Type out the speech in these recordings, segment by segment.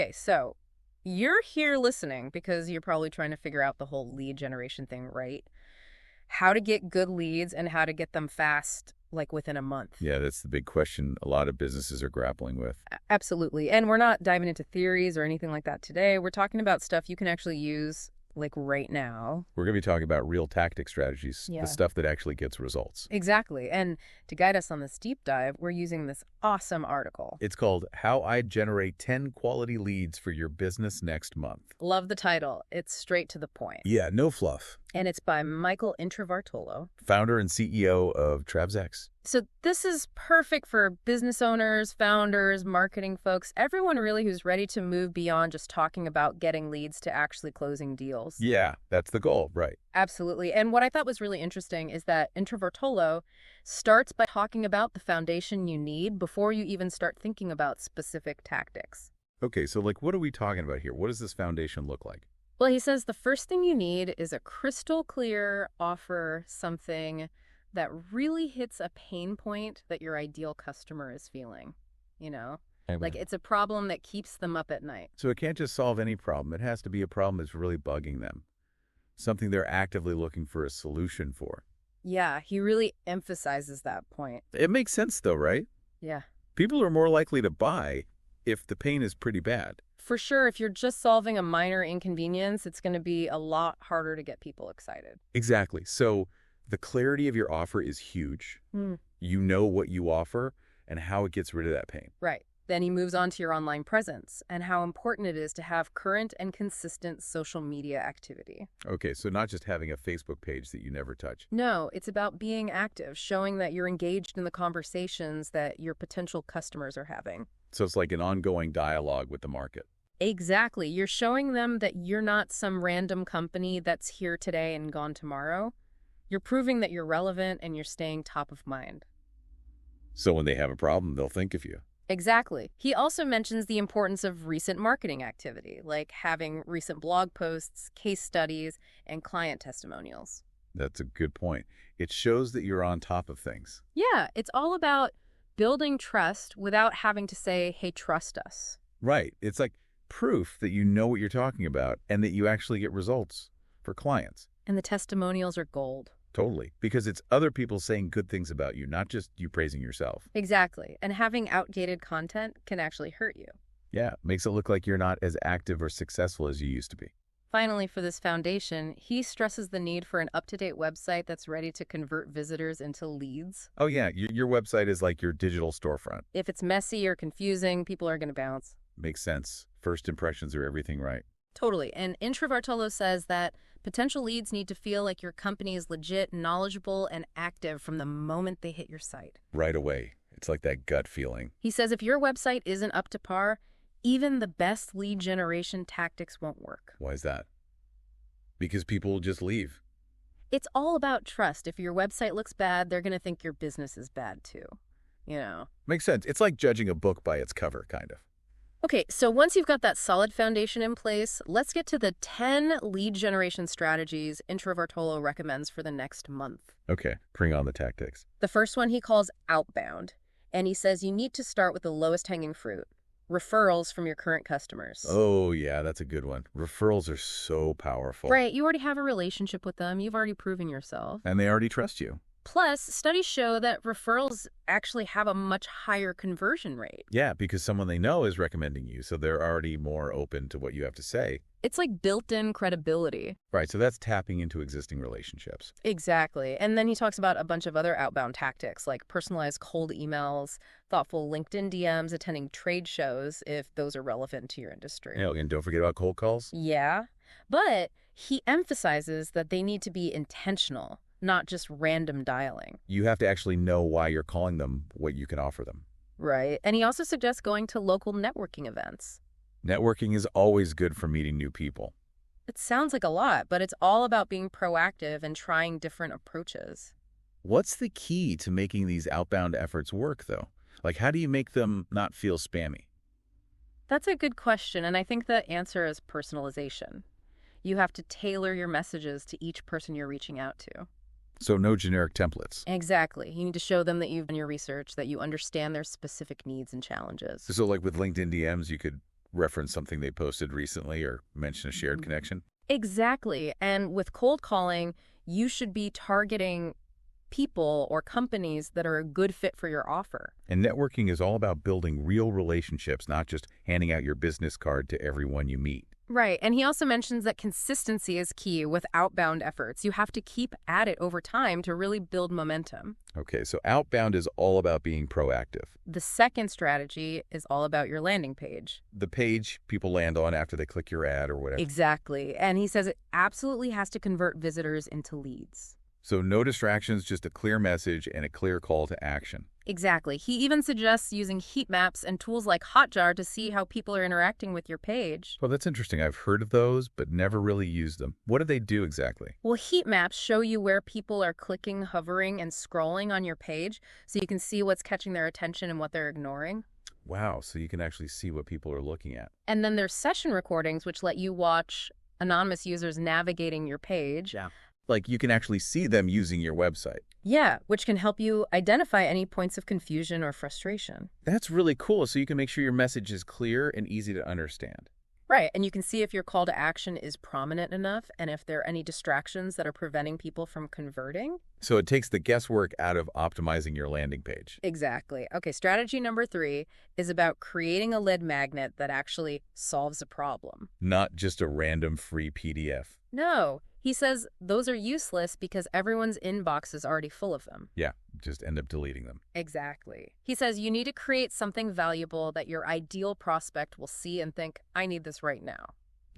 Okay, so you're here listening because you're probably trying to figure out the whole lead generation thing, right? How to get good leads and how to get them fast, like within a month. Yeah, that's the big question a lot of businesses are grappling with. Absolutely. And we're not diving into theories or anything like that today. We're talking about stuff you can actually use like right now. We're going to be talking about real tactic strategies, Yeah. the stuff that actually gets results. Exactly. And to guide us on this deep dive, we're using this awesome article. It's called How I Generate 10 Quality Leads for Your Business Next Month. Love the title. It's straight to the point. Yeah, no fluff. And it's by Michael Intravartolo, Founder and CEO of TravsX. So this is perfect for business owners, founders, marketing folks, everyone really who's ready to move beyond just talking about getting leads to actually closing deals. Yeah, that's the goal, right? Absolutely. And what I thought was really interesting is that Intravartolo starts by talking about the foundation you need before you even start thinking about specific tactics. Okay, so what are we talking about here? What does this foundation look like? Well, he says the first thing you need is a crystal clear offer, something that really hits a pain point that your ideal customer is feeling, Like it's a problem that keeps them up at night. So it can't just solve any problem. It has to be a problem that's really bugging them, something they're actively looking for a solution for. Yeah, he really emphasizes that point. It makes sense though, right? Yeah. People are more likely to buy if the pain is pretty bad. For sure, if you're just solving a minor inconvenience, it's going to be a lot harder to get people excited. Exactly. So the clarity of your offer is huge. You know what you offer and how it gets rid of that pain. Right. Then he moves on to your online presence and how important it is to have current and consistent social media activity. Okay, so not just having a Facebook page that you never touch. No, it's about being active, showing that you're engaged in the conversations that your potential customers are having. So it's like an ongoing dialogue with the market. Exactly. You're showing them that you're not some random company that's here today and gone tomorrow. You're proving that you're relevant and you're staying top of mind. So when they have a problem, they'll think of you. Exactly. He also mentions the importance of recent marketing activity, like having recent blog posts, case studies, and client testimonials. That's a good point. It shows that you're on top of things. Yeah, it's all about building trust without having to say, hey, trust us. Right. It's like proof that you know what you're talking about and that you actually get results for clients. And the testimonials are gold. Totally. Because it's other people saying good things about you, not just you praising yourself. Exactly. And having outdated content can actually hurt you. Yeah, makes it look like you're not as active or successful as you used to be. Finally, for this foundation, he stresses the need for an up-to-date website that's ready to convert visitors into leads. Oh yeah, your website is like your digital storefront. If it's messy or confusing, people are going to bounce. Makes sense. First impressions are everything, right? Totally. And Intravartolo says that potential leads need to feel like your company is legit, knowledgeable, and active from the moment they hit your site. Right away. It's like that gut feeling. He says if your website isn't up to par, even the best lead generation tactics won't work. Why is that? Because people will just leave. It's all about trust. If your website looks bad, they're going to think your business is bad too. Makes sense. It's like judging a book by its cover, kind of. Okay, so once you've got that solid foundation in place, let's get to the 10 lead generation strategies Intravartolo recommends for the next month. Okay, bring on the tactics. The first one he calls Outbound, and he says you need to start with the lowest hanging fruit, referrals from your current customers. Oh, yeah, that's a good one. Referrals are so powerful. Right, you already have a relationship with them. You've already proven yourself. And they already trust you. Plus, studies show that referrals actually have a much higher conversion rate. Yeah, because someone they know is recommending you, so they're already more open to what you have to say. It's like built-in credibility. Right, so that's tapping into existing relationships. Exactly. And then he talks about a bunch of other outbound tactics like personalized cold emails, thoughtful LinkedIn DMs, attending trade shows if those are relevant to your industry. And don't forget about cold calls. Yeah, but he emphasizes that they need to be intentional, not just random dialing. You have to actually know why you're calling them, what you can offer them. Right. And he also suggests going to local networking events. Networking is always good for meeting new people. It sounds like a lot, but it's all about being proactive and trying different approaches. What's the key to making these outbound efforts work, though? Like, how do you make them not feel spammy? That's a good question, and I think the answer is personalization. You have to tailor your messages to each person you're reaching out to. So no generic templates. Exactly. You need to show them that you've done your research, that you understand their specific needs and challenges. So like with LinkedIn DMs, you could reference something they posted recently or mention a shared connection. Exactly. And with cold calling, you should be targeting people or companies that are a good fit for your offer. And networking is all about building real relationships, not just handing out your business card to everyone you meet. Right. And he also mentions that consistency is key with outbound efforts. You have to keep at it over time to really build momentum. Okay, so outbound is all about being proactive. The second strategy is all about your landing page. The page people land on after they click your ad or whatever. Exactly. And he says it absolutely has to convert visitors into leads. So no distractions, just a clear message and a clear call to action. Exactly. He even suggests using heat maps and tools like Hotjar to see how people are interacting with your page. Well, that's interesting. I've heard of those, but never really used them. What do they do exactly? Well, heat maps show you where people are clicking, hovering, and scrolling on your page, so you can see what's catching their attention and what they're ignoring. Wow, so you can actually see what people are looking at. And then there's session recordings, which let you watch anonymous users navigating your page. Yeah. Like you can actually see them using your website. Yeah, which can help you identify any points of confusion or frustration. That's really cool. So you can make sure your message is clear and easy to understand. Right, and you can see if your call to action is prominent enough and if there are any distractions that are preventing people from converting. So it takes the guesswork out of optimizing your landing page. Exactly. Okay, strategy number 3 is about creating a lead magnet that actually solves a problem. Not just a random free PDF. No, he says those are useless because everyone's inbox is already full of them. Yeah, just end up deleting them. Exactly. He says you need to create something valuable that your ideal prospect will see and think, I need this right now.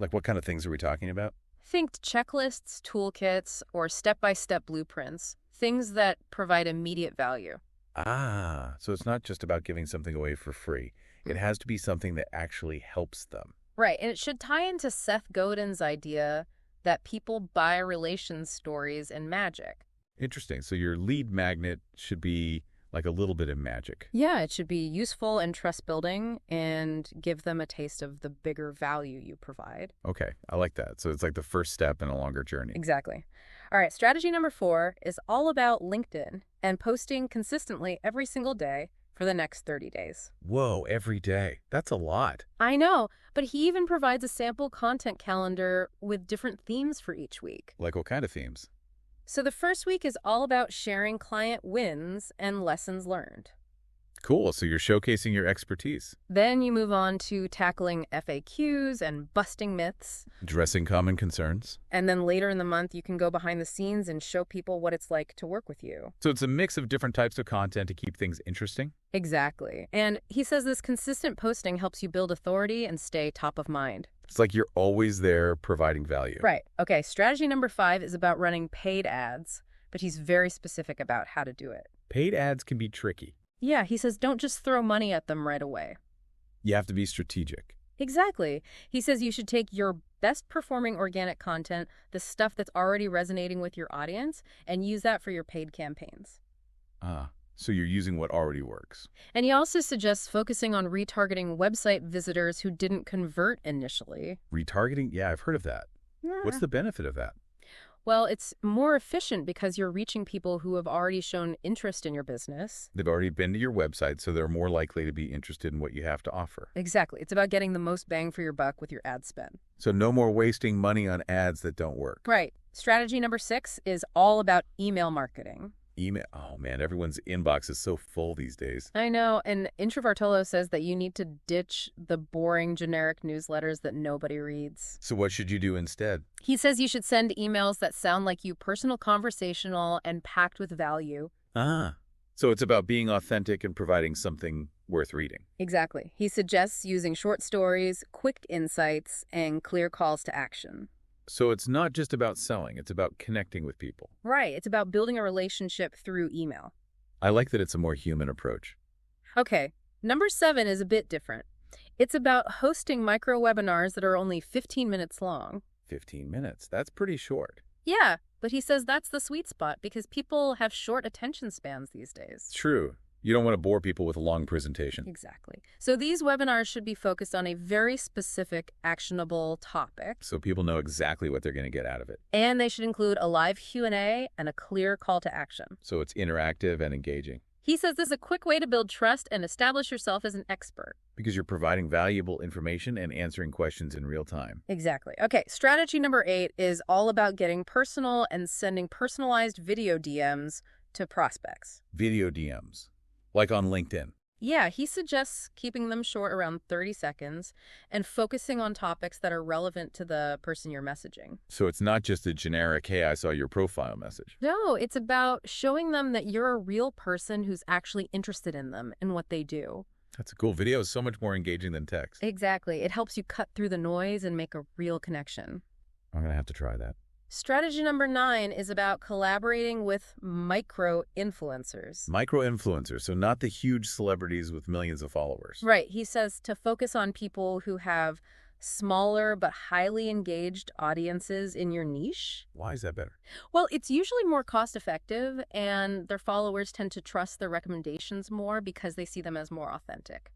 Like what kind of things are we talking about? Think checklists, toolkits, or step-by-step blueprints, things that provide immediate value. Ah, so it's not just about giving something away for free. It has to be something that actually helps them. Right, and it should tie into Seth Godin's idea that people buy relations stories and magic. Interesting. So your lead magnet should be like a little bit of magic. Yeah, it should be useful and trust-building and give them a taste of the bigger value you provide. Okay, I like that. So it's like the first step in a longer journey. Exactly. All right, strategy number 4 is all about LinkedIn and posting consistently every single day for the next 30 days. Whoa, every day. That's a lot. I know, but he even provides a sample content calendar with different themes for each week. Like what kind of themes? So the first week is all about sharing client wins and lessons learned. Cool, so you're showcasing your expertise. Then you move on to tackling FAQs and busting myths. Addressing common concerns. And then later in the month, you can go behind the scenes and show people what it's like to work with you. So it's a mix of different types of content to keep things interesting? Exactly. And he says this consistent posting helps you build authority and stay top of mind. It's like you're always there providing value. Right. Okay, strategy number 5 is about running paid ads, but he's very specific about how to do it. Paid ads can be tricky. Yeah, he says don't just throw money at them right away. You have to be strategic. Exactly. He says you should take your best performing organic content, the stuff that's already resonating with your audience, and use that for your paid campaigns. So you're using what already works. And he also suggests focusing on retargeting website visitors who didn't convert initially. Retargeting? Yeah, I've heard of that. Yeah. What's the benefit of that? Well, it's more efficient because you're reaching people who have already shown interest in your business. They've already been to your website, so they're more likely to be interested in what you have to offer. Exactly. It's about getting the most bang for your buck with your ad spend. So no more wasting money on ads that don't work. Right. Strategy number 6 is all about email marketing. Email. Oh, man, everyone's inbox is so full these days. I know, and Intravartolo says that you need to ditch the boring generic newsletters that nobody reads. So what should you do instead? He says you should send emails that sound like you, personal, conversational, and packed with value. So it's about being authentic and providing something worth reading. Exactly. He suggests using short stories, quick insights, and clear calls to action. So it's not just about selling, it's about connecting with people. Right. It's about building a relationship through email. I like that it's a more human approach. Okay. Number 7 is a bit different. It's about hosting micro webinars that are only 15 minutes long. 15 minutes. That's pretty short. Yeah, but he says that's the sweet spot because people have short attention spans these days. True. You don't want to bore people with a long presentation. Exactly. So these webinars should be focused on a very specific, actionable topic. So people know exactly what they're going to get out of it. And they should include a live Q&A and a clear call to action. So it's interactive and engaging. He says this is a quick way to build trust and establish yourself as an expert. Because you're providing valuable information and answering questions in real time. Exactly. Okay, strategy number 8 is all about getting personal and sending personalized video DMs to prospects. Video DMs, like on LinkedIn. Yeah, he suggests keeping them short, around 30 seconds, and focusing on topics that are relevant to the person you're messaging. So it's not just a generic, hey, I saw your profile message. No, it's about showing them that you're a real person who's actually interested in them and what they do. That's a cool video. Is so much more engaging than text. Exactly. It helps you cut through the noise and make a real connection. I'm going to have to try that. Strategy number 9 is about collaborating with micro-influencers. Micro-influencers, so not the huge celebrities with millions of followers. Right. He says to focus on people who have smaller but highly engaged audiences in your niche. Why is that better? Well, it's usually more cost-effective, and their followers tend to trust their recommendations more because they see them as more authentic.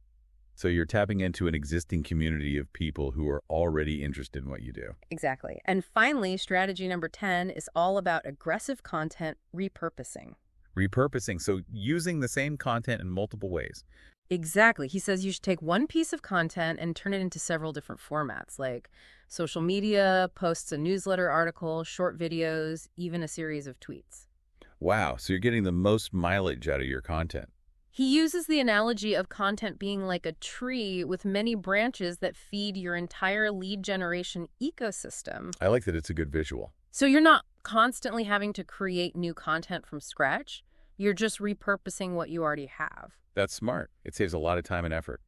So you're tapping into an existing community of people who are already interested in what you do. Exactly. And finally, strategy number 10 is all about aggressive content repurposing. Repurposing, so using the same content in multiple ways. Exactly. He says you should take one piece of content and turn it into several different formats, like social media, posts, a newsletter article, short videos, even a series of tweets. Wow, so you're getting the most mileage out of your content. He uses the analogy of content being like a tree with many branches that feed your entire lead generation ecosystem. I like that it's a good visual. So you're not constantly having to create new content from scratch. You're just repurposing what you already have. That's smart. It saves a lot of time and effort.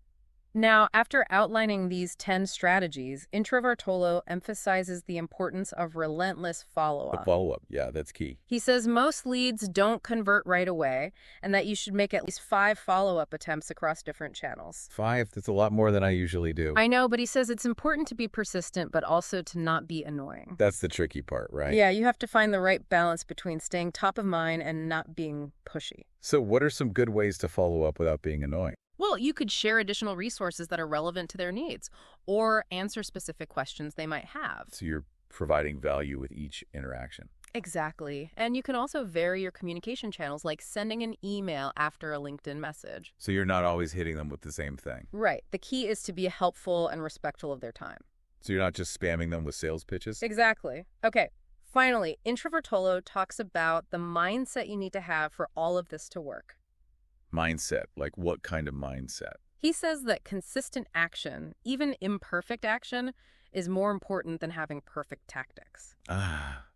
Now, after outlining these 10 strategies, Intravartolo emphasizes the importance of relentless follow-up. The follow-up, yeah, that's key. He says most leads don't convert right away, and that you should make at least 5 follow-up attempts across different channels. 5? That's a lot more than I usually do. I know, but he says it's important to be persistent, but also to not be annoying. That's the tricky part, right? Yeah, you have to find the right balance between staying top of mind and not being pushy. So what are some good ways to follow up without being annoying? Well, you could share additional resources that are relevant to their needs or answer specific questions they might have. So you're providing value with each interaction. Exactly. And you can also vary your communication channels, like sending an email after a LinkedIn message. So you're not always hitting them with the same thing. Right. The key is to be helpful and respectful of their time. So you're not just spamming them with sales pitches? Exactly. Okay. Finally, Intravartolo talks about the mindset you need to have for all of this to work. Mindset, like what kind of mindset? He says that consistent action, even imperfect action, is more important than having perfect tactics.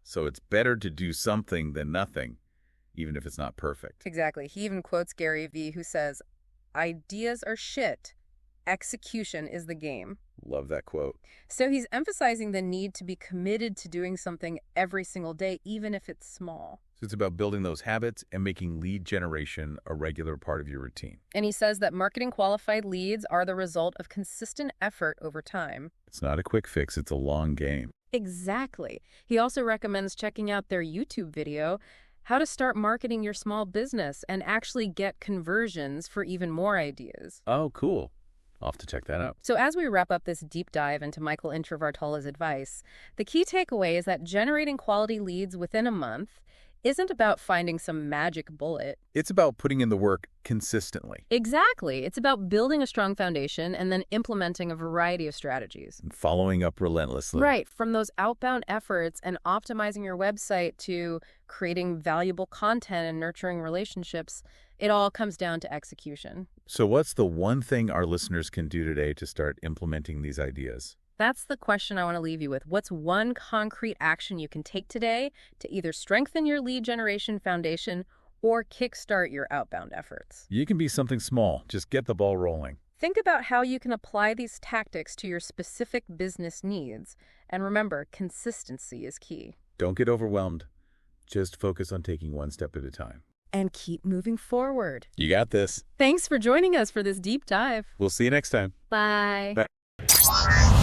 So it's better to do something than nothing, even if it's not perfect. Exactly. He even quotes Gary Vee, who says, "Ideas are shit. Execution is the game." Love that quote. So he's emphasizing the need to be committed to doing something every single day, even if it's small. So it's about building those habits and making lead generation a regular part of your routine. And he says that marketing qualified leads are the result of consistent effort over time. It's not a quick fix, it's a long game. Exactly. He also recommends checking out their YouTube video, How to Start Marketing Your Small Business and Actually Get Conversions, for even more ideas. Oh, cool. I'll have to check that out. So as we wrap up this deep dive into Michael Intravartolo's advice, the key takeaway is that generating quality leads within a month isn't about finding some magic bullet. It's about putting in the work consistently. Exactly. It's about building a strong foundation and then implementing a variety of strategies. And following up relentlessly. Right. From those outbound efforts and optimizing your website to creating valuable content and nurturing relationships, it all comes down to execution. So what's the one thing our listeners can do today to start implementing these ideas? That's the question I want to leave you with. What's one concrete action you can take today to either strengthen your lead generation foundation or kickstart your outbound efforts? You can be something small. Just get the ball rolling. Think about how you can apply these tactics to your specific business needs. And remember, consistency is key. Don't get overwhelmed. Just focus on taking one step at a time. And keep moving forward. You got this. Thanks for joining us for this deep dive. We'll see you next time. Bye. Bye.